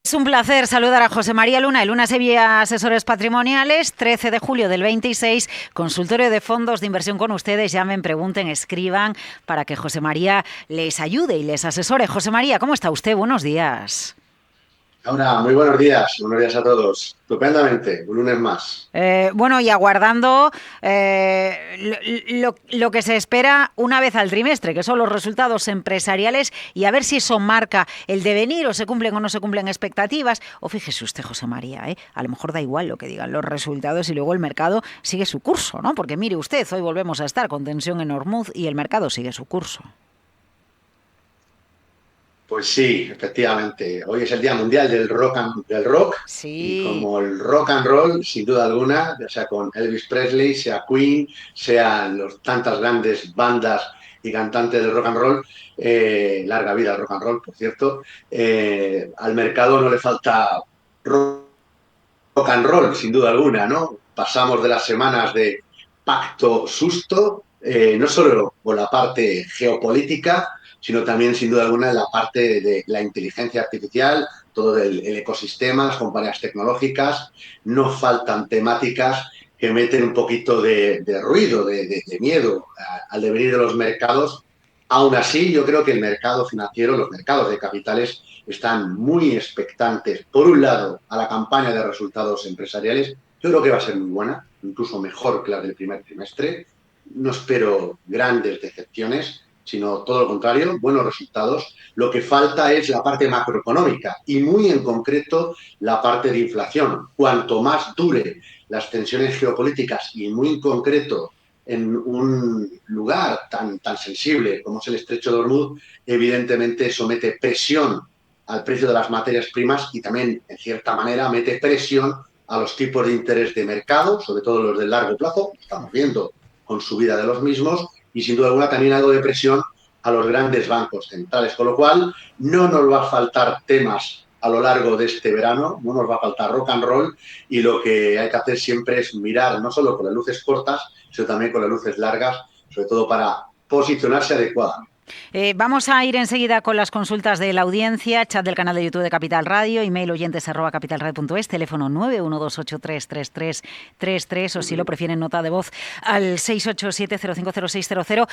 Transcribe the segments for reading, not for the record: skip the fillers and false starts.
Es un placer saludar a José María Luna, de Luna Sevilla Asesores Patrimoniales, 13 de julio del 26, consultorio de fondos de inversión con ustedes. Llamen, pregunten, escriban para que José María les ayude y les asesore. José María, ¿cómo está usted? Buenos días. Ahora, muy buenos días a todos. Estupendamente, un lunes más. Bueno, y aguardando lo que se espera una vez al trimestre, que son los resultados empresariales, y a ver si eso marca el devenir o se cumplen o no se cumplen expectativas. O fíjese usted, José María, a lo mejor da igual lo que digan los resultados y luego el mercado sigue su curso, ¿no? Porque mire usted, hoy volvemos a estar con tensión en Hormuz y el mercado sigue su curso. Pues sí, efectivamente. Hoy es el Día Mundial del Rock y Sí. como el rock and roll, sin duda alguna, ya sea con Elvis Presley, sea Queen, sean tantas grandes bandas y cantantes del rock and roll, larga vida al rock and roll, por cierto, al mercado no le falta rock and roll, sin duda alguna, ¿no? Pasamos de las semanas de pacto susto, no solo por la parte geopolítica, sino también, sin duda alguna, en la parte de la inteligencia artificial, todo el ecosistema, las compañías tecnológicas. No faltan temáticas que meten un poquito de ruido, de miedo al devenir de los mercados. Aún así, yo creo que el mercado financiero, los mercados de capitales, están muy expectantes, por un lado, a la campaña de resultados empresariales. Yo creo que va a ser muy buena, incluso mejor que la del primer trimestre. No espero grandes decepciones, sino todo lo contrario, buenos resultados. Lo que falta es la parte macroeconómica y muy en concreto la parte de inflación. Cuanto más dure las tensiones geopolíticas y muy en concreto en un lugar tan sensible como es el estrecho de Hormuz, evidentemente somete presión al precio de las materias primas y también, en cierta manera, mete presión a los tipos de interés de mercado, sobre todo los de largo plazo, estamos viendo con subida de los mismos, y sin duda alguna también algo de presión a los grandes bancos centrales, con lo cual no nos va a faltar temas a lo largo de este verano, no nos va a faltar rock and roll, y lo que hay que hacer siempre es mirar no solo con las luces cortas, sino también con las luces largas, sobre todo para posicionarse adecuadamente. Vamos a ir enseguida con las consultas de la audiencia, chat del canal de YouTube de Capital Radio, email oyentes@capitalradio.es, teléfono 912833333 o si lo prefieren nota de voz al 687050600.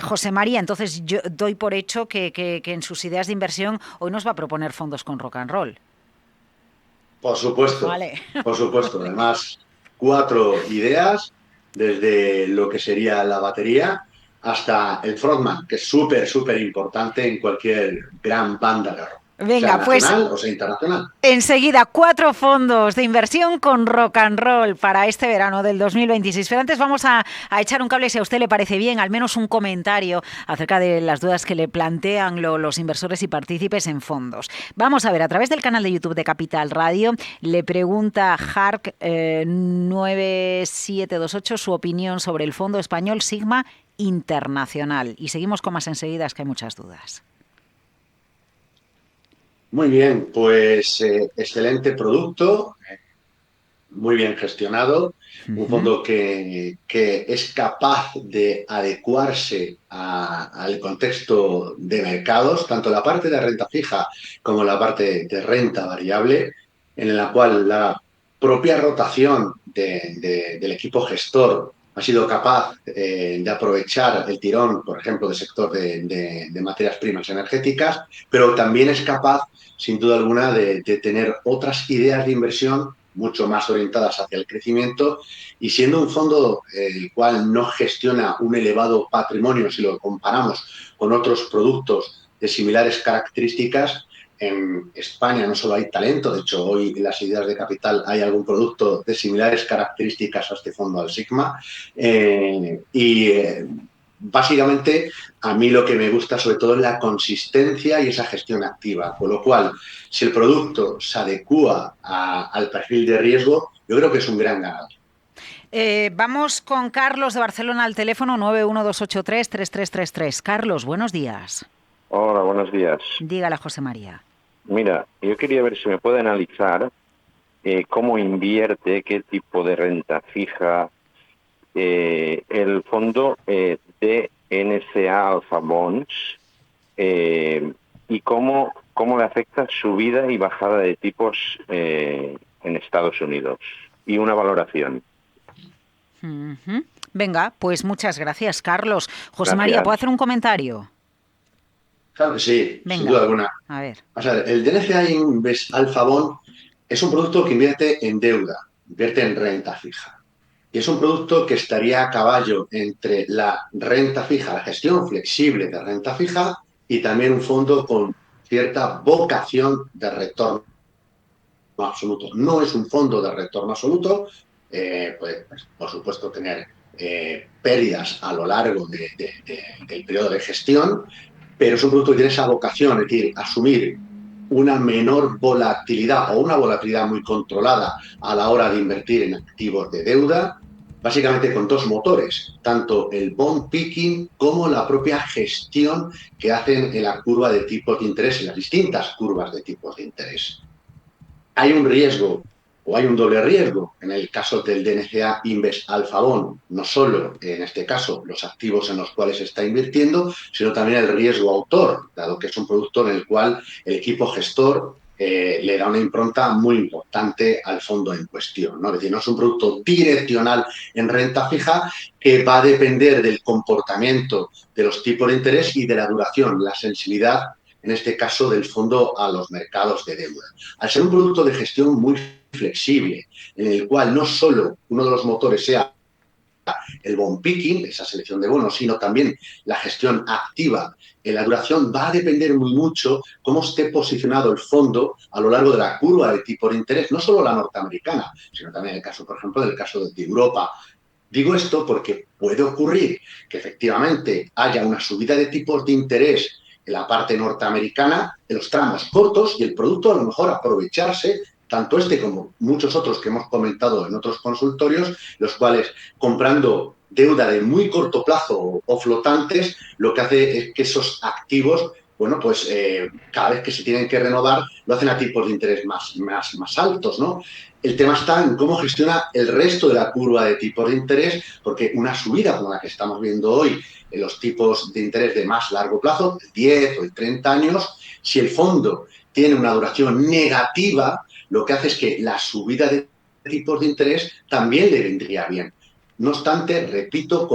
José María, entonces yo doy por hecho que en sus ideas de inversión hoy nos va a proponer fondos con rock and roll. Por supuesto, Vale. por supuesto. Además, cuatro ideas, desde lo que sería la batería hasta el frontman, que es súper, súper importante en cualquier gran banda de rock, sea Venga, pues nacional o sea internacional. enseguida, 4 fondos de inversión con rock and roll para este verano del 2026. Pero antes vamos a echar un cable, si a usted le parece bien, al menos un comentario acerca de las dudas que le plantean los inversores y partícipes en fondos. Vamos a ver, a través del canal de YouTube de Capital Radio, le pregunta Hark 9728 su opinión sobre el fondo español Sigma Internacional. Y seguimos con más enseguida, es que hay muchas dudas. Muy bien, pues excelente producto, muy bien gestionado, un Uh-huh. fondo que es capaz de adecuarse al contexto de mercados, tanto la parte de renta fija como la parte de renta variable, en la cual la propia rotación del equipo gestor ha sido capaz de aprovechar el tirón, por ejemplo, del sector de materias primas energéticas, pero también es capaz, sin duda alguna, de tener otras ideas de inversión mucho más orientadas hacia el crecimiento y siendo un fondo el cual no gestiona un elevado patrimonio si lo comparamos con otros productos de similares características. En España no solo hay talento, de hecho hoy en las ideas de capital hay algún producto de similares características a este fondo, al Sigma, básicamente a mí lo que me gusta sobre todo es la consistencia y esa gestión activa, con lo cual si el producto se adecua al perfil de riesgo, yo creo que es un gran ganador. Vamos con Carlos de Barcelona al teléfono 912833333. Carlos, buenos días. Hola, buenos días. Dígale a José María. Mira, yo quería ver si me puede analizar cómo invierte, qué tipo de renta fija el fondo de NCA Alpha Bonds. y cómo le afecta subida y bajada de tipos en Estados Unidos. Y una valoración. Ujú. Venga, pues muchas gracias, Carlos. José María, Gracias. ¿puedo hacer un comentario? Claro que sí, sin duda Venga, alguna. a ver. O sea, el DNCA Invest Alpha Bond es un producto que invierte en deuda, invierte en renta fija. Y es un producto que estaría a caballo entre la renta fija, la gestión flexible de renta fija y también un fondo con cierta vocación de retorno absoluto. No es un fondo de retorno absoluto, pues, por supuesto tener pérdidas a lo largo del periodo de gestión, pero es un producto que tiene esa vocación, es decir, asumir una menor volatilidad o una volatilidad muy controlada a la hora de invertir en activos de deuda, básicamente con dos motores, tanto el bond picking como la propia gestión que hacen en la curva de tipos de interés, en las distintas curvas de tipos de interés. Hay un riesgo o hay un doble riesgo en el caso del DNCA Invest Alpha Bond, no solo en este caso los activos en los cuales se está invirtiendo, sino también el riesgo autor, dado que es un producto en el cual el equipo gestor le da una impronta muy importante al fondo en cuestión, ¿no? Es decir, no es un producto direccional en renta fija que va a depender del comportamiento de los tipos de interés y de la duración, la sensibilidad en este caso del fondo a los mercados de deuda. Al ser un producto de gestión muy flexible, en el cual no solo uno de los motores sea el bond picking, esa selección de bonos, sino también la gestión activa en la duración, va a depender muy mucho cómo esté posicionado el fondo a lo largo de la curva de tipo de interés, no solo la norteamericana, sino también el caso, por ejemplo, del caso de Europa. Digo esto porque puede ocurrir que efectivamente haya una subida de tipos de interés en la parte norteamericana, en los tramos cortos, y el producto a lo mejor aprovecharse, tanto este como muchos otros que hemos comentado en otros consultorios, los cuales comprando deuda de muy corto plazo o flotantes, lo que hace es que esos activos, bueno, pues cada vez que se tienen que renovar, lo hacen a tipos de interés más altos, ¿no? El tema está en cómo gestiona el resto de la curva de tipos de interés, porque una subida como la que estamos viendo hoy en los tipos de interés de más largo plazo, de 10 o de 30 años, si el fondo tiene una duración negativa, lo que hace es que la subida de tipos de interés también le vendría bien. No obstante, repito,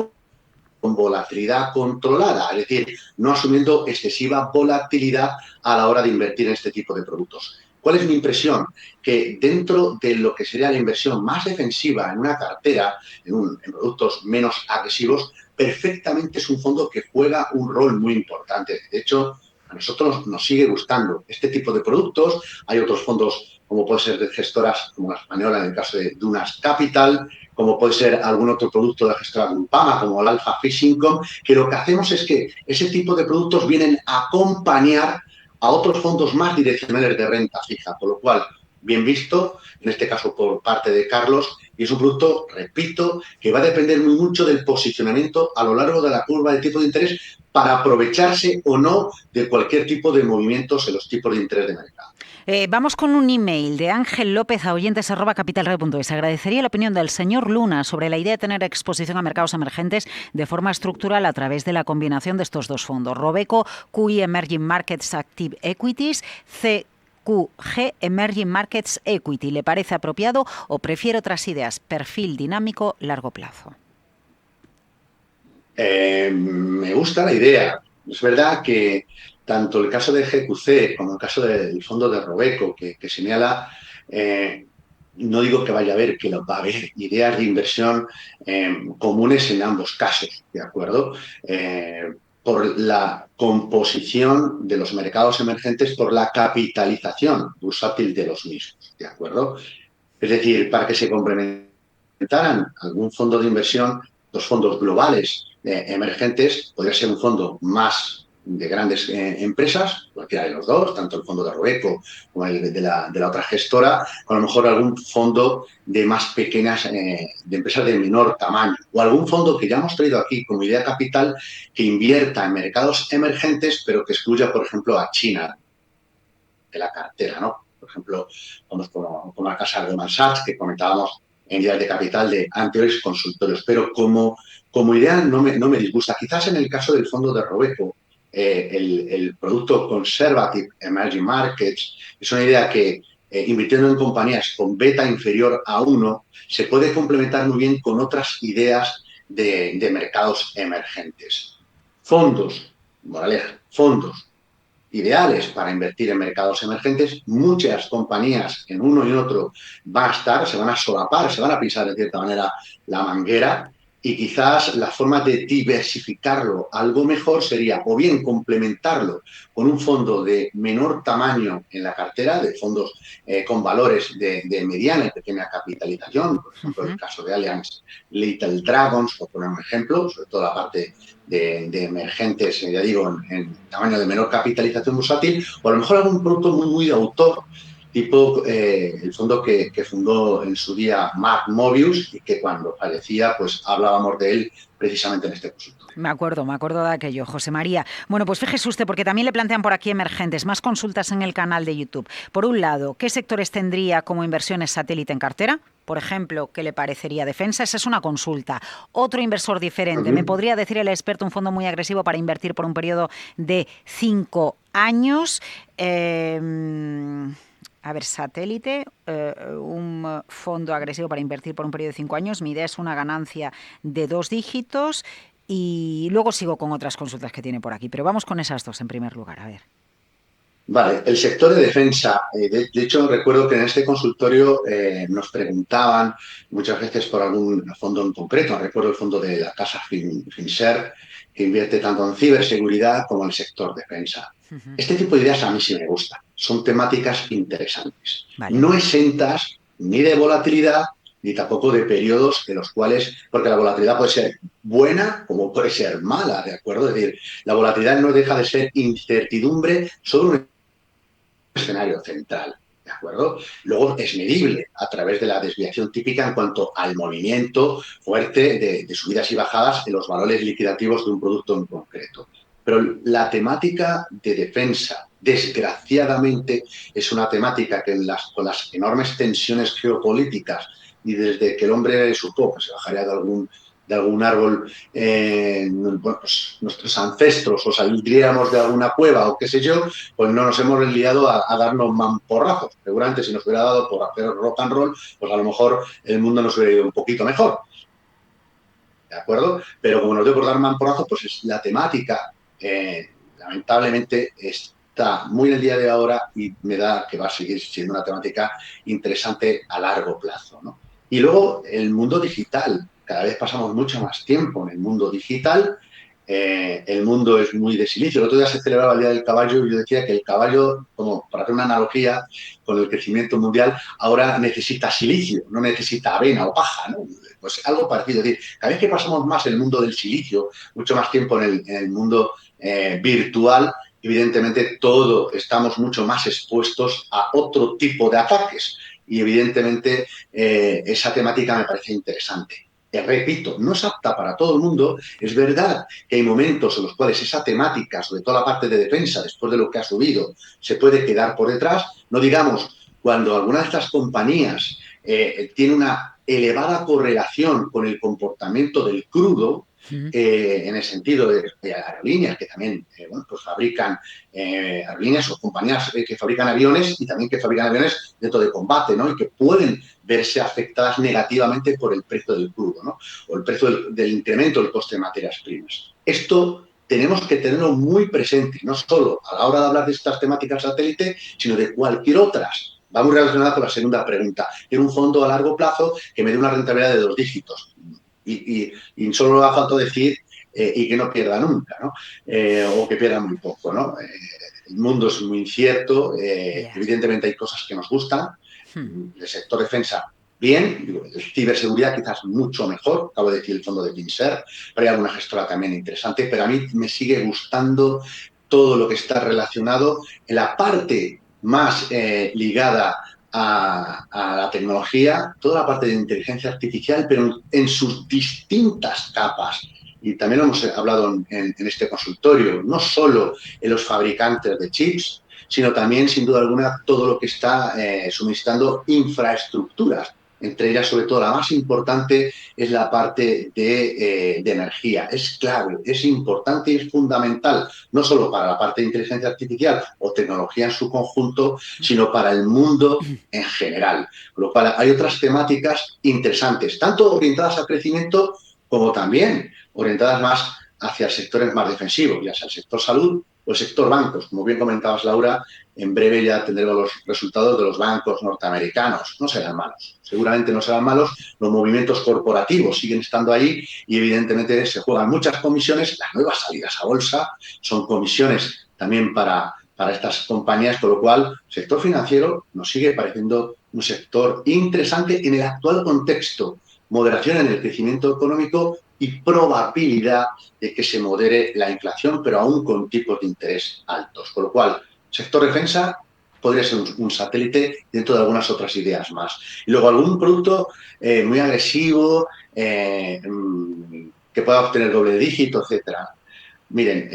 con volatilidad controlada, es decir, no asumiendo excesiva volatilidad a la hora de invertir en este tipo de productos. ¿Cuál es mi impresión? Que dentro de lo que sería la inversión más defensiva en una cartera, en productos menos agresivos, perfectamente es un fondo que juega un rol muy importante. De hecho, a nosotros nos sigue gustando este tipo de productos. Hay otros fondos, como puede ser de gestoras como la española, en el caso de Dunas Capital, como puede ser algún otro producto de la gestora Grupama, como el Alpha Fixed Income, que lo que hacemos es que ese tipo de productos vienen a acompañar a otros fondos más direccionales de renta fija, por lo cual, bien visto, en este caso por parte de Carlos, y es un producto, repito, que va a depender muy mucho del posicionamiento a lo largo de la curva de tipo de interés para aprovecharse o no de cualquier tipo de movimientos en los tipos de interés de mercado. Vamos con un email de Ángel López a oyentes@capitalred.es. Agradecería la opinión del señor Luna sobre la idea de tener exposición a mercados emergentes de forma estructural a través de la combinación de estos dos fondos. Robeco QI Emerging Markets Active Equities, CQG Emerging Markets Equity. ¿Le parece apropiado o prefiere otras ideas? Perfil dinámico, largo plazo. Me gusta la idea. Es verdad que tanto el caso de GQC como el caso del fondo de Robeco, que señala, no digo que vaya a haber, que va a haber ideas de inversión comunes en ambos casos, ¿de acuerdo? Por la composición de los mercados emergentes, por la capitalización bursátil de los mismos, ¿de acuerdo? Es decir, para que se complementaran algún fondo de inversión, los fondos globales emergentes, podría ser un fondo más de grandes empresas, cualquiera de los dos, tanto el fondo de Robeco como el de la otra gestora, o a lo mejor algún fondo de más pequeñas, de empresas de menor tamaño, o algún fondo que ya hemos traído aquí como idea capital que invierta en mercados emergentes, pero que excluya, por ejemplo, a China de la cartera, ¿no? Por ejemplo, como la casa de Goldman Sachs, que comentábamos en ideas de capital de anteriores consultorios, pero como idea no me disgusta. Quizás en el caso del fondo de Robeco, el producto Conservative Emerging Markets es una idea que invirtiendo en compañías con beta inferior a 1 se puede complementar muy bien con otras ideas de mercados emergentes. Fondos, moraleja, fondos ideales para invertir en mercados emergentes, muchas compañías en uno y en otro van a estar, se van a solapar, se van a pisar de cierta manera la manguera y quizás la forma de diversificarlo algo mejor sería o bien complementarlo con un fondo de menor tamaño en la cartera, de fondos con valores de mediana y pequeña capitalización, por ejemplo el caso de Allianz Little Dragons, por poner un ejemplo, sobre todo la parte de emergentes, ya digo, en tamaño de menor capitalización bursátil, o a lo mejor algún producto muy de autor, tipo el fondo que fundó en su día Mark Mobius y que cuando fallecía, pues hablábamos de él precisamente en este consultorio. Me acuerdo de aquello, José María. Bueno, pues fíjese usted, porque también le plantean por aquí emergentes, más consultas en el canal de YouTube. Por un lado, ¿qué sectores tendría como inversiones satélite en cartera? Por ejemplo, ¿qué le parecería defensa? Esa es una consulta. Otro inversor diferente. ¿Me podría decir el experto un fondo muy agresivo para invertir por un periodo de 5 años? A ver, satélite, un fondo agresivo para invertir por un periodo de 5 años. Mi idea es una ganancia de 2 dígitos y luego sigo con otras consultas que tiene por aquí. Pero vamos con esas dos en primer lugar, a ver. Vale, el sector de defensa. De hecho, recuerdo que en este consultorio nos preguntaban muchas veces por algún fondo en concreto. Recuerdo el fondo de la casa Finser, que invierte tanto en ciberseguridad como en el sector defensa. Este tipo de ideas a mí sí me gustan. Son temáticas interesantes. Vale. No exentas ni de volatilidad ni tampoco de periodos en los cuales, porque la volatilidad puede ser buena como puede ser mala, ¿de acuerdo? Es decir, la volatilidad no deja de ser incertidumbre sobre un escenario central, ¿de acuerdo? Luego es medible a través de la desviación típica en cuanto al movimiento fuerte de subidas y bajadas en los valores liquidativos de un producto en concreto. Pero la temática de defensa, desgraciadamente, es una temática que con las enormes tensiones geopolíticas y desde que el hombre supo que se bajaría de algún árbol, bueno, pues nuestros ancestros o saldríamos de alguna cueva o qué sé yo, pues no nos hemos liado a darnos mamporrazos. Seguramente si nos hubiera dado por hacer rock and roll, pues a lo mejor el mundo nos hubiera ido un poquito mejor. ¿De acuerdo? Pero como nos dio por dar mamporrazos, pues es la temática, lamentablemente, está muy en el día de ahora y me da que va a seguir siendo una temática interesante a largo plazo, ¿no? Y luego el mundo digital. Cada vez pasamos mucho más tiempo en el mundo digital. El mundo es muy de silicio. El otro día se celebraba el Día del Caballo y yo decía que el caballo, como para hacer una analogía con el crecimiento mundial, ahora necesita silicio, no necesita avena o paja, ¿no? Pues algo parecido. Es decir, cada vez que pasamos más el mundo del silicio, mucho más tiempo en el mundo virtual, evidentemente todo estamos mucho más expuestos a otro tipo de ataques. Y evidentemente esa temática me parece interesante. Repito, no es apta para todo el mundo. Es verdad que hay momentos en los cuales esa temática, sobre todo la parte de defensa, después de lo que ha subido, se puede quedar por detrás. No digamos cuando alguna de estas compañías tiene una elevada correlación con el comportamiento del crudo, en el sentido de aerolíneas que también bueno, pues fabrican aerolíneas o compañías que fabrican aviones y también que fabrican aviones dentro de combate, ¿no? Y que pueden verse afectadas negativamente por el precio del crudo, ¿no? O el precio del incremento del coste de materias primas. Esto tenemos que tenerlo muy presente, no solo a la hora de hablar de estas temáticas satélite, sino de cualquier otras. Va muy relacionada con la segunda pregunta. Quiero un fondo a largo plazo que me dé una rentabilidad de 2 dígitos. Y solo ha falta decir y que no pierda nunca, ¿no? O que pierda muy poco, ¿no? El mundo es muy incierto, evidentemente hay cosas que nos gustan, el sector defensa bien, el ciberseguridad quizás mucho mejor, acabo de decir el fondo de Finser, pero hay alguna gestora también interesante, pero a mí me sigue gustando todo lo que está relacionado en la parte más ligada a la tecnología, toda la parte de inteligencia artificial, pero en sus distintas capas. Y también lo hemos hablado en este consultorio, no solo en los fabricantes de chips, sino también, sin duda alguna, todo lo que está suministrando infraestructuras Entre ellas, sobre todo, la más importante es la parte de energía. Es clave, es importante y es fundamental, no solo para la parte de inteligencia artificial o tecnología en su conjunto, sino para el mundo en general. Con lo cual, hay otras temáticas interesantes, tanto orientadas al crecimiento como también orientadas más hacia sectores más defensivos, ya sea el sector salud o el sector bancos. Como bien comentabas, Laura, en breve ya tendremos los resultados de los bancos norteamericanos. No serán malos, seguramente no serán malos. Los movimientos corporativos siguen estando ahí y evidentemente se juegan muchas comisiones. Las nuevas salidas a bolsa son comisiones también para estas compañías, con lo cual el sector financiero nos sigue pareciendo un sector interesante en el actual contexto. Moderación en el crecimiento económico y probabilidad de que se modere la inflación, pero aún con tipos de interés altos. Con lo cual, sector defensa podría ser un satélite dentro de algunas otras ideas más. Y luego algún producto muy agresivo, que pueda obtener doble dígito, etcétera. Miren,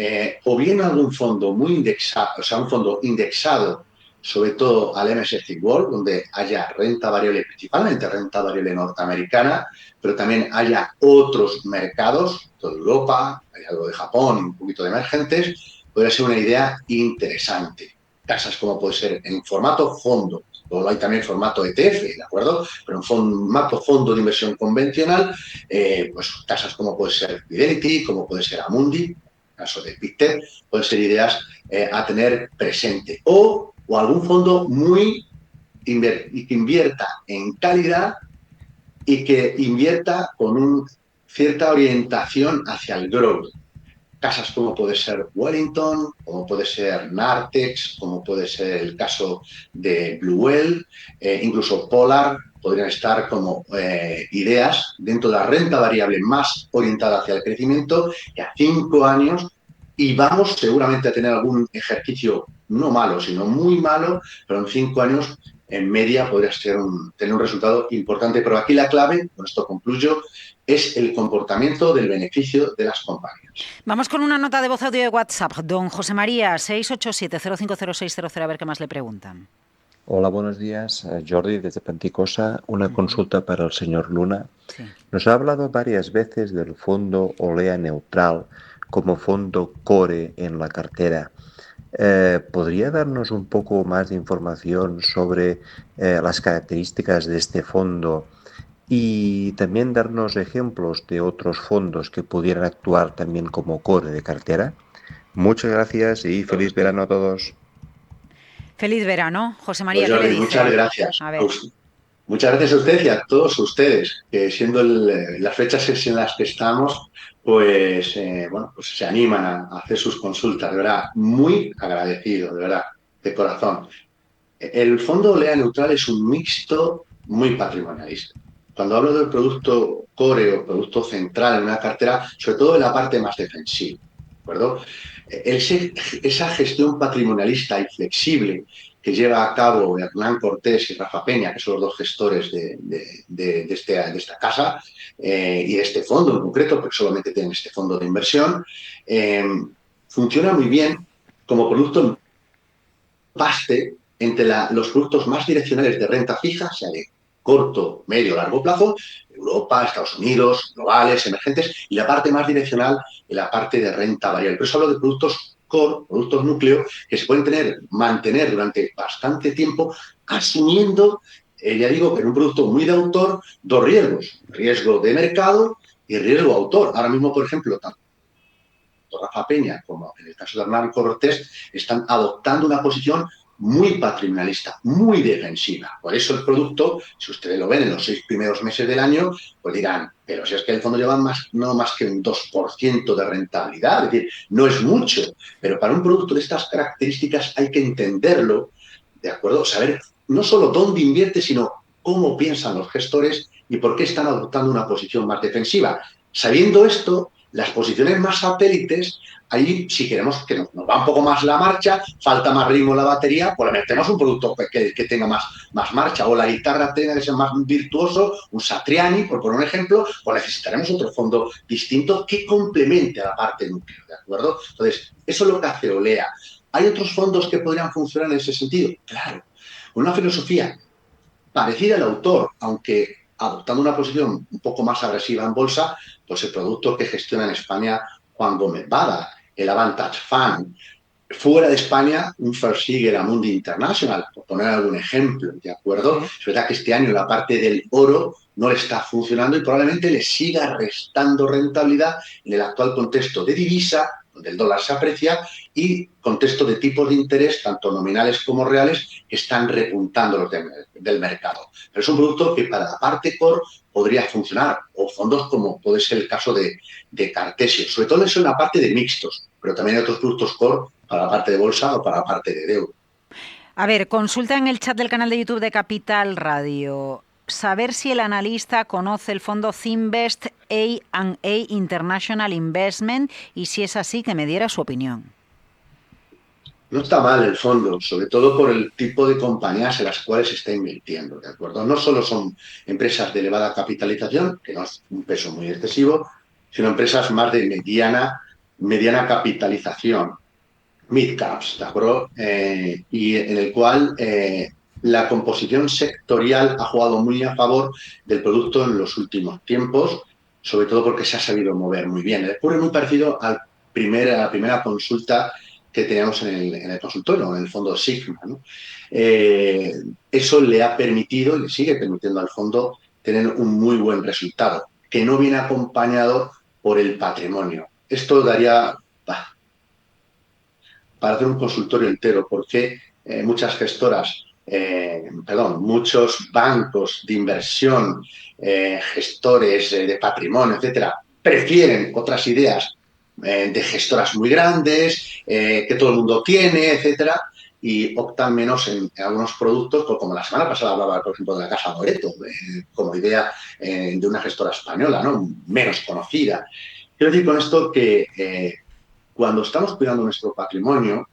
o bien algún fondo muy indexado, o sea, un fondo indexado sobre todo al MSCI World, donde haya renta variable, principalmente renta variable norteamericana, pero también haya otros mercados, toda Europa, hay algo de Japón, un poquito de emergentes, podría ser una idea interesante. Casas como puede ser en formato fondo, luego hay también formato ETF, ¿de acuerdo? Pero en formato fondo de inversión convencional, pues casas como puede ser Fidelity, como puede ser Amundi, caso de Pictet, pueden ser ideas a tener presente. O algún fondo muy que invierta en calidad y que invierta con cierta orientación hacia el growth. Casas como puede ser Wellington, como puede ser Nartex, como puede ser el caso de Bluewell, incluso Polar, podrían estar como ideas dentro de la renta variable más orientada hacia el crecimiento y a 5 años, y vamos seguramente a tener algún ejercicio no malo, sino muy malo, pero en 5 años en media podría tener un resultado importante. Pero aquí la clave, con esto concluyo, es el comportamiento del beneficio de las compañías. Vamos con una nota de voz audio de WhatsApp. Don José María, 687-050600, a ver qué más le preguntan. Hola, buenos días. Jordi, desde Panticosa. Una consulta para el señor Luna. Sí. Nos ha hablado varias veces del fondo Olea Neutral como fondo core en la cartera. ¿Podría darnos un poco más de información sobre las características de este fondo y también darnos ejemplos de otros fondos que pudieran actuar también como core de cartera? Muchas gracias y feliz verano a todos. Feliz verano, José María, Pues Jordi, ¿qué le dice? muchas gracias. A ver. Muchas gracias a usted y a todos ustedes, que siendo las fechas en las que estamos, pues, pues se animan a hacer sus consultas. De verdad, muy agradecido, de verdad, de corazón. El fondo Olea Neutral es un mixto muy patrimonialista. Cuando hablo del producto core o producto central en una cartera, sobre todo en la parte más defensiva, ¿de acuerdo? Esa gestión patrimonialista y flexible que lleva a cabo Hernán Cortés y Rafa Peña, que son los dos gestores de esta casa y de este fondo en concreto, porque solamente tienen este fondo de inversión, funciona muy bien como producto paste entre los productos más direccionales de renta fija, sea de corto, medio, largo plazo, Europa, Estados Unidos, globales, emergentes, y la parte más direccional, la parte de renta variable. Por eso hablo de productos core, productos núcleo, que se pueden mantener durante bastante tiempo, asumiendo, ya digo, que en un producto muy de autor, dos riesgos: riesgo de mercado y riesgo de autor. Ahora mismo, por ejemplo, tanto Rafa Peña como en el caso de Hernán Cortés están adoptando una posición muy patrimonialista, muy defensiva. Por eso el producto, si ustedes lo ven en los 6 primeros meses del año, pues dirán, pero si es que el fondo lleva no más que un 2% de rentabilidad, es decir, no es mucho, pero para un producto de estas características hay que entenderlo, ¿de acuerdo? Saber no solo dónde invierte, sino cómo piensan los gestores y por qué están adoptando una posición más defensiva. Sabiendo esto, las posiciones más satélites, ahí si queremos que nos va un poco más la marcha, falta más ritmo en la batería, pues le metemos un producto que tenga más marcha, o la guitarra tenga que ser más virtuoso, un Satriani, por poner un ejemplo, pues necesitaremos otro fondo distinto que complemente a la parte núcleo, ¿de acuerdo? Entonces, eso es lo que hace Olea. ¿Hay otros fondos que podrían funcionar en ese sentido? Claro. Una filosofía parecida al autor, aunque adoptando una posición un poco más agresiva en bolsa, pues el producto que gestiona en España Juan Gómez Bada, el Avantage Fund. Fuera de España, un Versigel Amundi International, por poner algún ejemplo, ¿de acuerdo? Sí. Es verdad que este año la parte del oro no le está funcionando y probablemente le siga restando rentabilidad en el actual contexto de divisa, donde el dólar se aprecia, y contexto de tipos de interés, tanto nominales como reales, que están repuntando los del mercado. Pero es un producto que para la parte core podría funcionar, o fondos como puede ser el caso de Cartesio, sobre todo eso en la parte de mixtos, pero también hay otros productos core para la parte de bolsa o para la parte de deuda. A ver, consulta en el chat del canal de YouTube de Capital Radio. Saber si el analista conoce el fondo Finvest A&A International Investment y si es así, que me diera su opinión. No está mal el fondo, sobre todo por el tipo de compañías en las cuales se está invirtiendo, ¿de acuerdo? No solo son empresas de elevada capitalización, que no es un peso muy excesivo, sino empresas más de mediana capitalización, mid-caps, ¿de acuerdo? Y en el cual la composición sectorial ha jugado muy a favor del producto en los últimos tiempos, sobre todo porque se ha sabido mover muy bien. Ocurre muy parecido a la primera consulta que teníamos en el consultorio, en el fondo Sigma, ¿no? Eso le ha permitido y le sigue permitiendo al fondo tener un muy buen resultado, que no viene acompañado por el patrimonio. Esto daría para hacer un consultorio entero, porque muchas gestoras, muchos bancos de inversión, gestores de patrimonio, etcétera, prefieren otras ideas de gestoras muy grandes, que todo el mundo tiene, etcétera, y optan menos en algunos productos, como la semana pasada hablaba, por ejemplo, de la Casa Moreto, como idea de una gestora española, ¿no? Menos conocida. Quiero decir con esto que cuando estamos cuidando nuestro patrimonio,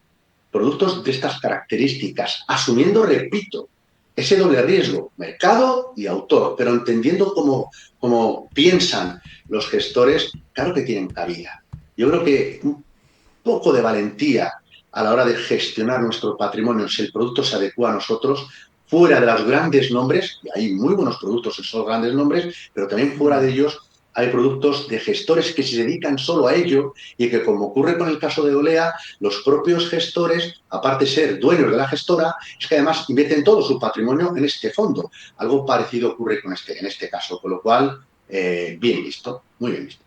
productos de estas características, asumiendo, repito, ese doble riesgo, mercado y autor, pero entendiendo cómo piensan los gestores, claro que tienen cabida. Yo creo que un poco de valentía a la hora de gestionar nuestro patrimonio, si el producto se adecua a nosotros, fuera de los grandes nombres, y hay muy buenos productos en esos grandes nombres, pero también fuera de ellos hay productos de gestores que se dedican solo a ello y que, como ocurre con el caso de Olea, los propios gestores, aparte de ser dueños de la gestora, es que además invierten todo su patrimonio en este fondo. Algo parecido ocurre en este caso, con lo cual, bien visto, muy bien visto.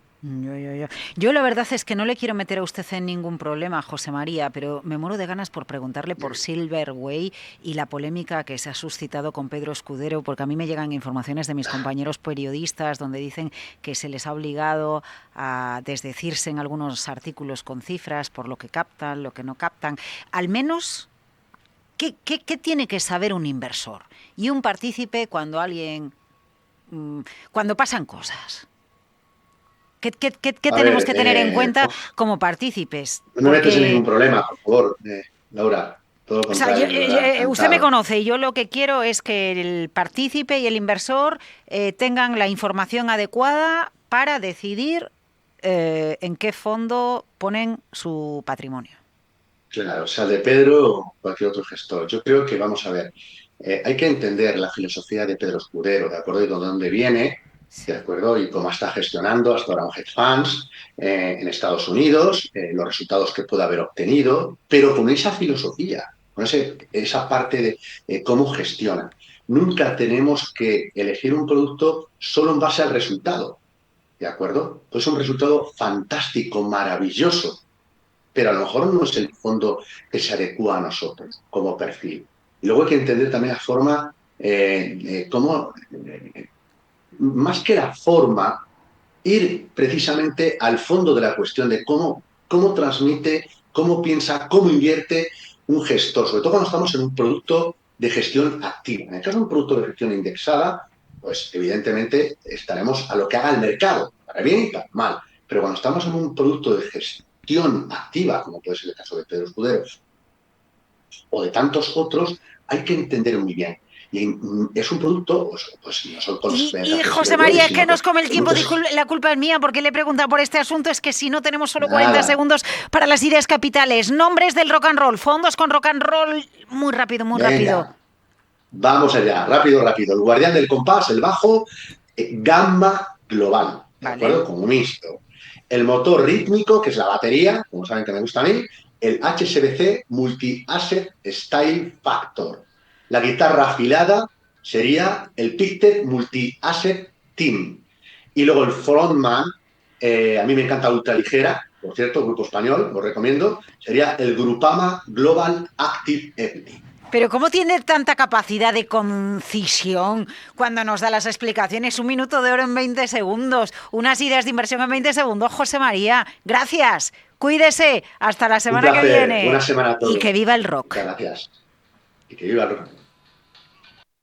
Yo la verdad es que no le quiero meter a usted en ningún problema, José María, pero me muero de ganas por preguntarle por Silverway y la polémica que se ha suscitado con Pedro Escudero, porque a mí me llegan informaciones de mis compañeros periodistas donde dicen que se les ha obligado a desdecirse en algunos artículos con cifras por lo que captan, lo que no captan. Al menos, ¿qué tiene que saber un inversor y un partícipe cuando pasan cosas? ¿Qué tenemos que tener en cuenta como partícipes? No me metes en ningún problema, por favor, Laura. Todo lo contrario, usted me conoce y yo lo que quiero es que el partícipe y el inversor tengan la información adecuada para decidir en qué fondo ponen su patrimonio. Claro, o sea, de Pedro o cualquier otro gestor. Yo creo que, vamos a ver, hay que entender la filosofía de Pedro Escudero, ¿de acuerdo? Y de dónde viene, ¿de acuerdo? Y cómo está gestionando hasta ahora un hedge funds en Estados Unidos, los resultados que puede haber obtenido, pero con esa filosofía, con esa parte de cómo gestiona. Nunca tenemos que elegir un producto solo en base al resultado, ¿de acuerdo? Pues un resultado fantástico, maravilloso, pero a lo mejor no es el fondo que se adecua a nosotros como perfil. Y luego hay que entender también la forma, cómo, más que la forma, ir precisamente al fondo de la cuestión de cómo transmite, cómo piensa, cómo invierte un gestor, sobre todo cuando estamos en un producto de gestión activa. En el caso de un producto de gestión indexada, pues evidentemente estaremos a lo que haga el mercado, para bien y para mal. Pero cuando estamos en un producto de gestión activa, como puede ser el caso de Pedro Escudero o de tantos otros, hay que entender muy bien. Y es un producto, pues no son y José María, es que nos come el tiempo, la culpa es mía porque le he preguntado por este asunto, es que si no tenemos solo 40 segundos para las ideas capitales, nombres del rock and roll, fondos con rock and roll, muy rápido. Vamos allá, rápido, rápido. El guardián del compás, el bajo, gamma global, ¿de acuerdo? Vale. Como mixto. El motor rítmico, que es la batería, como saben que me gusta a mí, el HSBC Multi-Asset Style Factor. La guitarra afilada sería el Pictet Multi-Asset Team. Y luego el frontman, a mí me encanta ultraligera, por cierto, grupo español, lo recomiendo, sería el Grupama Global Active Ethnic. Pero ¿cómo tiene tanta capacidad de concisión cuando nos da las explicaciones? 1 minuto de oro en 20 segundos, unas ideas de inversión en 20 segundos, José María. Gracias, cuídese, hasta la Un semana que placer, viene. buena semana a Y todos. que viva el rock. Muchas gracias. Y que viva el rock.